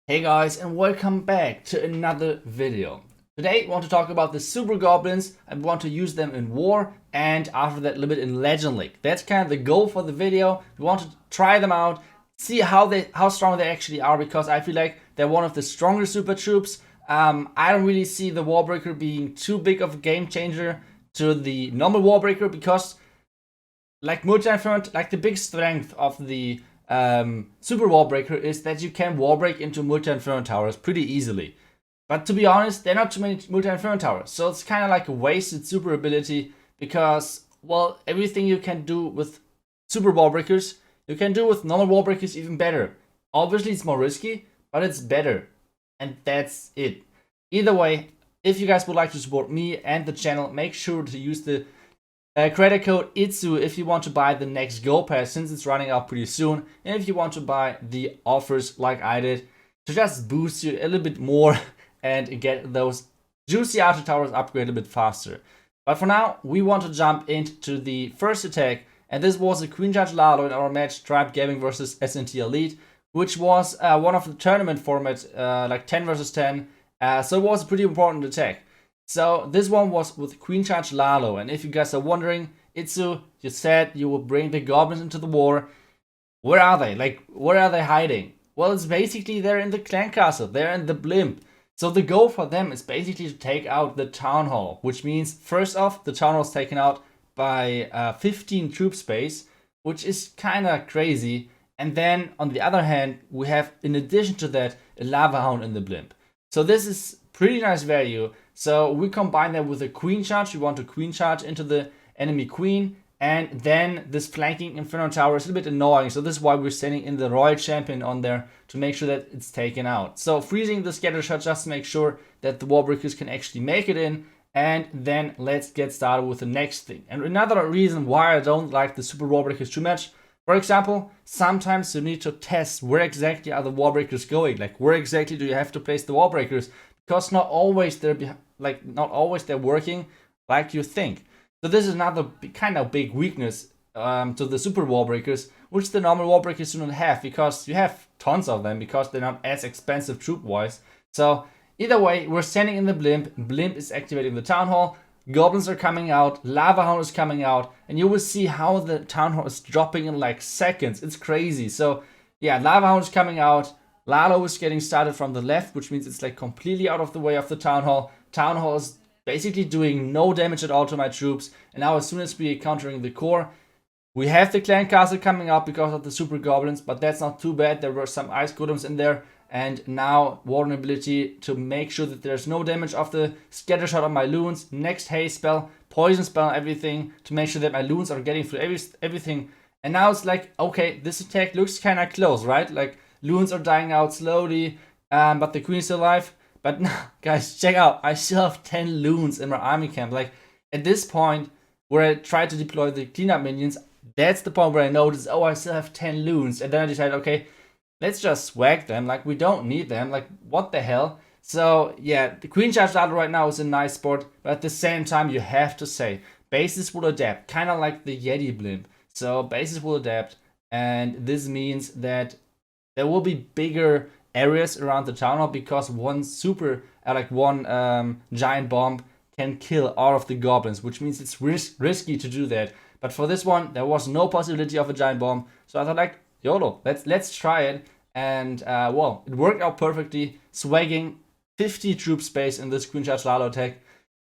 Hey guys, and welcome back to another video. Today I want to talk about the super goblins. I want to use them in war and after that a little bit in Legend League. That's kind of the goal for the video. We want to try them out, see how strong they actually are, because I feel like they're one of the stronger super troops. I don't really see the Warbreaker being too big of a game changer to the normal Warbreaker, because like multi-inferno, like the big strength of the Super Wallbreaker is that you can wallbreak into multi-inferno towers pretty easily. But to be honest, there are not too many multi-inferno towers, so it's kind of like a wasted super ability because, well, everything you can do with Super Wallbreakers, you can do with normal Wallbreakers even better. Obviously, it's more risky, but it's better. And that's it. Either way, if you guys would like to support me and the channel, make sure to use the credit code iTzu if you want to buy the next Go Pass, since it's running out pretty soon, and if you want to buy the offers like I did to just boost you a little bit more and get those juicy Archer Towers upgraded a bit faster. But for now, we want to jump into the first attack, and this was a Queen Judge Lalo in our match Tribe Gaming versus SNT Elite, which was one of the tournament formats, like 10 versus 10, so it was a pretty important attack. So this one was with Queen Charge Lalo, and if you guys are wondering, iTzu, you said you will bring the goblins into the war. Where are they? Like, where are they hiding? Well, it's basically they're in the clan castle, they're in the blimp. So the goal for them is basically to take out the town hall, which means first off, the town hall is taken out by 15 troop space, which is kind of crazy. And then on the other hand, we have, in addition to that, a lava hound in the blimp. So this is pretty nice value. So we combine that with a queen charge. We want to queen charge into the enemy queen, and then this flanking Inferno Tower is a little bit annoying. So this is why we're sending in the Royal Champion on there to make sure that it's taken out. So freezing the scatter shot just to make sure that the Warbreakers can actually make it in. And then let's get started with the next thing. And another reason why I don't like the Super Warbreakers too much, for example, sometimes you need to test where exactly are the Warbreakers going. Like, where exactly do you have to place the Warbreakers? Because not always they're working like you think. So this is another kind of big weakness to the Super Wallbreakers, which the normal Wallbreakers do not have, because you have tons of them, because they're not as expensive troop-wise. So either way, we're standing in the blimp. Blimp is activating the town hall. Goblins are coming out, Lava Hound is coming out, and you will see how the town hall is dropping in like seconds. It's crazy. So yeah, Lava Hound is coming out. Lalo is getting started from the left, which means it's like completely out of the way of the town hall. Town hall is basically doing no damage at all to my troops. And now as soon as we are countering the core, we have the clan castle coming out because of the super goblins, but that's not too bad. There were some ice golems in there. And now vulnerability to make sure that there's no damage of the scatter shot on my loons. Next haste spell, poison spell, everything to make sure that my loons are getting through everything. And now it's like, okay, this attack looks kind of close, right? Like, loons are dying out slowly, but the queen is still alive. But now, guys, check out. I still have 10 loons in my army camp. Like, at this point, where I try to deploy the cleanup minions, that's the point where I notice, oh, I still have 10 loons. And then I decide, okay, let's just swag them. Like, we don't need them. Like, what the hell? So, yeah, the Queen Charge Ladder right now is a nice sport. But at the same time, you have to say, bases will adapt. Kind of like the Yeti blimp. So, bases will adapt. And this means that there will be bigger areas around the town hall, because one giant bomb can kill all of the goblins, which means it's risky to do that. But for this one, there was no possibility of a giant bomb, so I thought, like, YOLO, let's try it. And well, it worked out perfectly, swagging 50 troop space in this Queen Charge Lalo attack.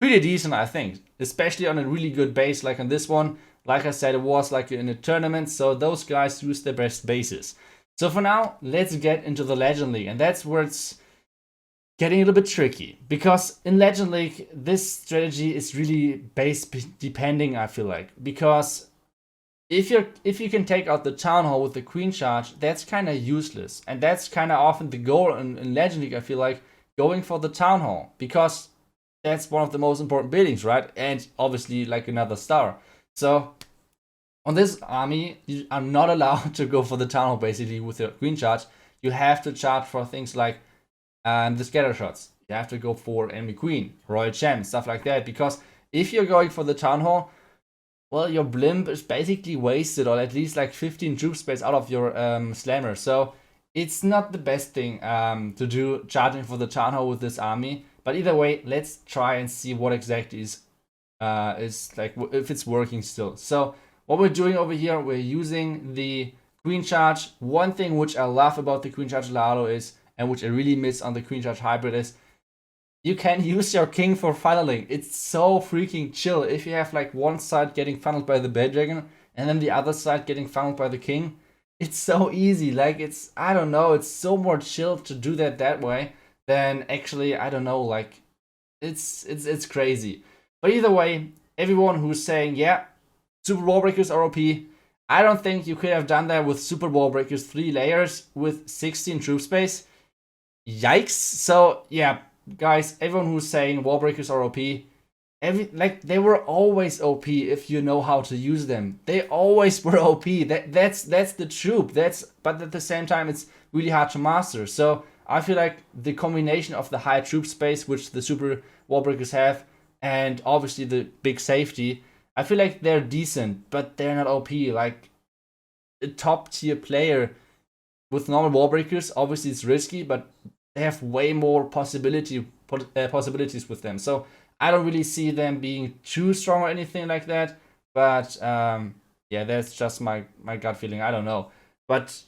Pretty decent, I think, especially on a really good base like on this one. Like I said, it was like in a tournament, so those guys used their best bases. So for now, let's get into the Legend League, and that's where it's getting a little bit tricky, because in Legend League, this strategy is really base depending, I feel like, because if you can take out the town hall with the queen charge, that's kind of useless, and that's kind of often the goal in Legend League. I feel like going for the town hall, because that's one of the most important buildings, right? And obviously like another star. So on this army, you are not allowed to go for the town hall basically with your queen charge. You have to charge for things like the scatter shots. You have to go for enemy queen, royal champ, stuff like that. Because if you're going for the town hall, well, your blimp is basically wasted, or at least like 15 troop space out of your slammer. So it's not the best thing to do, charging for the town hall with this army. But either way, let's try and see what exactly is like, if it's working still. So what we're doing over here, we're using the Queen Charge. One thing which I love about the Queen Charge Lalo is, and which I really miss on the Queen Charge Hybrid, is you can use your king for funneling. It's so freaking chill. If you have like one side getting funneled by the Bell Dragon and then the other side getting funneled by the king, it's so easy. Like, it's, I don't know, it's so more chill to do that way than actually, I don't know, like, it's crazy. But either way, everyone who's saying, yeah, Super Wall Breakers are OP, I don't think you could have done that with Super Wall Breakers 3 layers with 16 troop space. Yikes. So yeah, guys, everyone who's saying wall breakers are OP, like, they were always OP if you know how to use them. They always were OP. That's the troop. But at the same time, it's really hard to master. So I feel like the combination of the high troop space, which the super wall breakers have, and obviously the big safety, I feel like they're decent, but they're not OP. Like, a top tier player with normal wall breakers, obviously it's risky, but they have way more possibilities with them. So I don't really see them being too strong or anything like that. But yeah, that's just my gut feeling. I don't know. But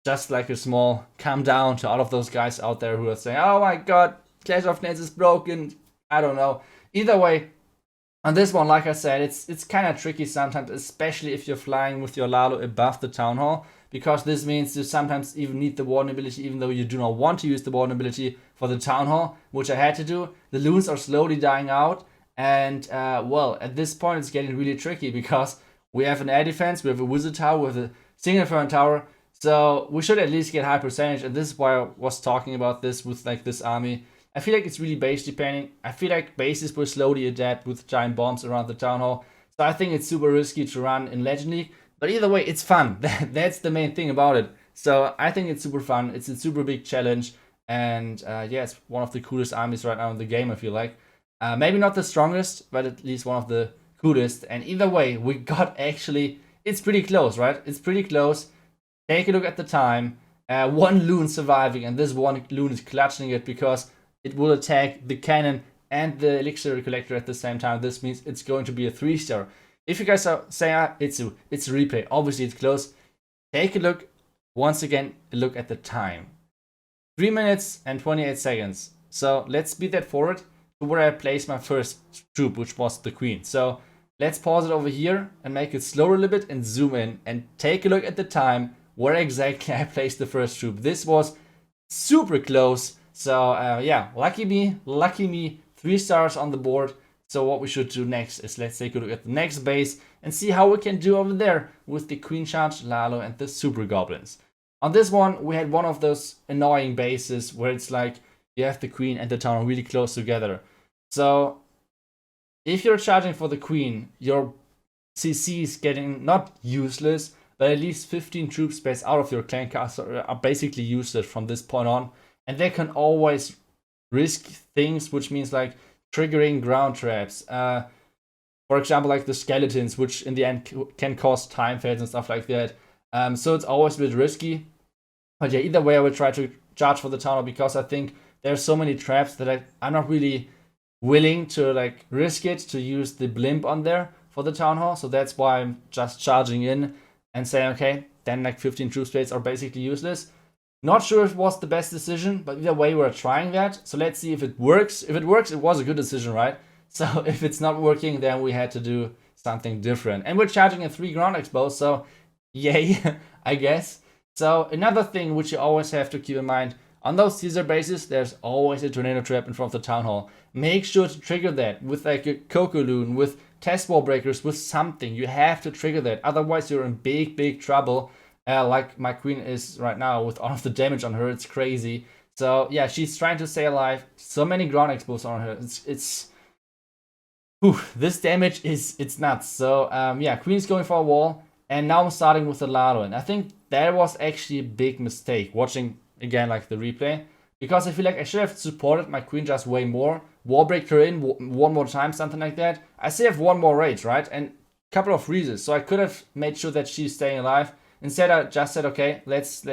just like a small calm down to all of those guys out there who are saying, oh my god, Clash of Clans is broken. I don't know. Either way, on this one, like I said, it's kind of tricky sometimes, especially if you're flying with your Lalo above the Town Hall, because this means you sometimes even need the warden ability, even though you do not want to use the warden ability for the Town Hall, which I had to do. The loons are slowly dying out, and well, at this point it's getting really tricky, because we have an air defense, we have a wizard tower, we have a single Inferno tower, so we should at least get high percentage, and this is why I was talking about this with like this army. I feel like it's really base depending. I feel like bases will slowly adapt with giant bombs around the town hall. So I think it's super risky to run in Legend League. But either way, it's fun. That's the main thing about it. So I think it's super fun. It's a super big challenge. And yeah, it's one of the coolest armies right now in the game, I feel like. Maybe not the strongest, but at least one of the coolest. And either way, we got actually... It's pretty close, right? It's pretty close. Take a look at the time. One loon surviving, and this one loon is clutching it because it will attack the cannon and the elixir collector at the same time. This means it's going to be a 3-star. If you guys are saying, it's a replay, obviously it's close. Take a look, once again, a look at the time. 3 minutes and 28 seconds. So let's speed that forward to where I placed my first troop, which was the queen. So let's pause it over here and make it slower a little bit and zoom in and take a look at the time where exactly I placed the first troop. This was super close. So yeah, lucky me, 3 stars on the board. So what we should do next is let's take a look at the next base and see how we can do over there with the Queen Charge, Lalo, and the Super Goblins. On this one, we had one of those annoying bases where it's like you have the Queen and the town really close together. So if you're charging for the Queen, your CC is getting not useless, but at least 15 troop space out of your clan castle are basically useless from this point on. And they can always risk things, which means like triggering ground traps. For example, like the skeletons, which in the end can cause time fades and stuff like that. So it's always a bit risky. But yeah, either way, I will try to charge for the town hall because I think there's so many traps that I'm not really willing to like risk it to use the blimp on there for the town hall. So that's why I'm just charging in and saying, okay, then like 15 troop space are basically useless. Not sure if it was the best decision, but either way, we're trying that. So let's see if it works. If it works, it was a good decision, right? So if it's not working, then we had to do something different. And we're charging a 3 ground expo, so yay, I guess. So another thing which you always have to keep in mind, on those Caesar bases, there's always a tornado trap in front of the town hall. Make sure to trigger that with like a Coco Loon, with test wall breakers, with something. You have to trigger that, otherwise you're in big trouble. Like my queen is right now with all of the damage on her. It's crazy. So yeah, she's trying to stay alive. So many ground expos on her. This damage it's nuts. So yeah, queen's going for a wall, and now I'm starting with the Lalo, and I think that was actually a big mistake watching again like the replay, because I feel like I should have supported my queen just way more, wall break her in one more time, something like that. I still have one more rage, right, and a couple of freezes, so I could have made sure that she's staying alive. Instead, I just said, okay, let's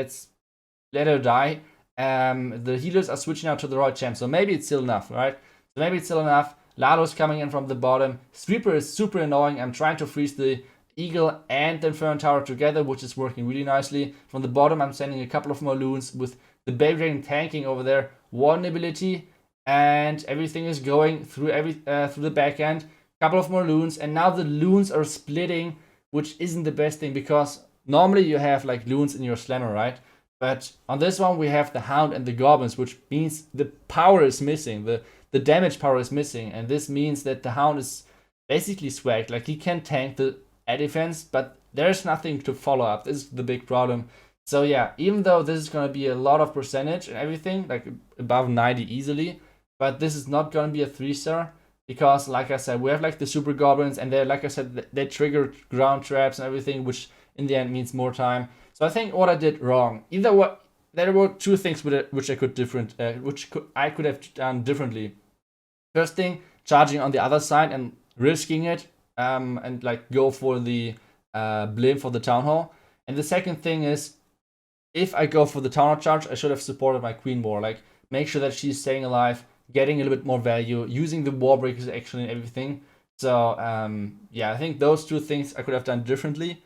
let her die. The healers are switching out to the Royal Champ, so maybe it's still enough, right? So maybe it's still enough. Lalo's coming in from the bottom. Sweeper is super annoying. I'm trying to freeze the Eagle and the Inferno Tower together, which is working really nicely. From the bottom, I'm sending a couple of more loons with the Baby Dragon tanking over there. One ability, and everything is going through through the back end. Couple of more loons, and now the loons are splitting, which isn't the best thing, because normally you have like loons in your slammer, right? But on this one we have the Hound and the Goblins, which means the power is missing, the damage power is missing, and this means that the Hound is basically swagged. Like, he can tank the air defense, but there's nothing to follow up. This is the big problem. So yeah, even though this is gonna be a lot of percentage and everything, like above 90 easily, but this is not gonna be a 3-star. Because, like I said, we have like the Super Goblins, and they're, like I said, they trigger ground traps and everything, which in the end means more time. So I think what I did wrong, there were two things with it which I could have done differently. First thing, charging on the other side and risking it, and like go for the blimp for the Town Hall. And the second thing is, if I go for the Town Hall charge, I should have supported my Queen more. Like, make sure that she's staying alive, getting a little bit more value, using the wall breakers actually and everything. So yeah, I think those two things I could have done differently,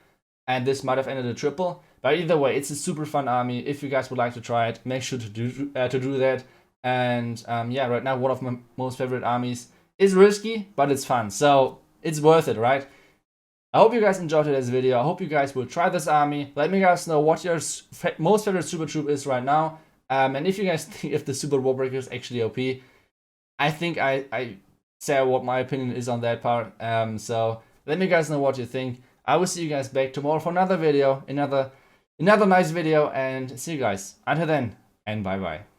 and this might have ended a triple. But either way, it's a super fun army. If you guys would like to try it, make sure to do that. And yeah, right now one of my most favorite armies is risky, but it's fun, so it's worth it, right? I hope you guys enjoyed today's video. I hope you guys will try this army. Let me guys know what your most favorite super troop is right now. And if you guys think if the super wall breaker is actually OP, I think I say what my opinion is on that part. So let me guys know what you think. I will see you guys back tomorrow for another video, another nice video, and see you guys. Until then, and bye bye.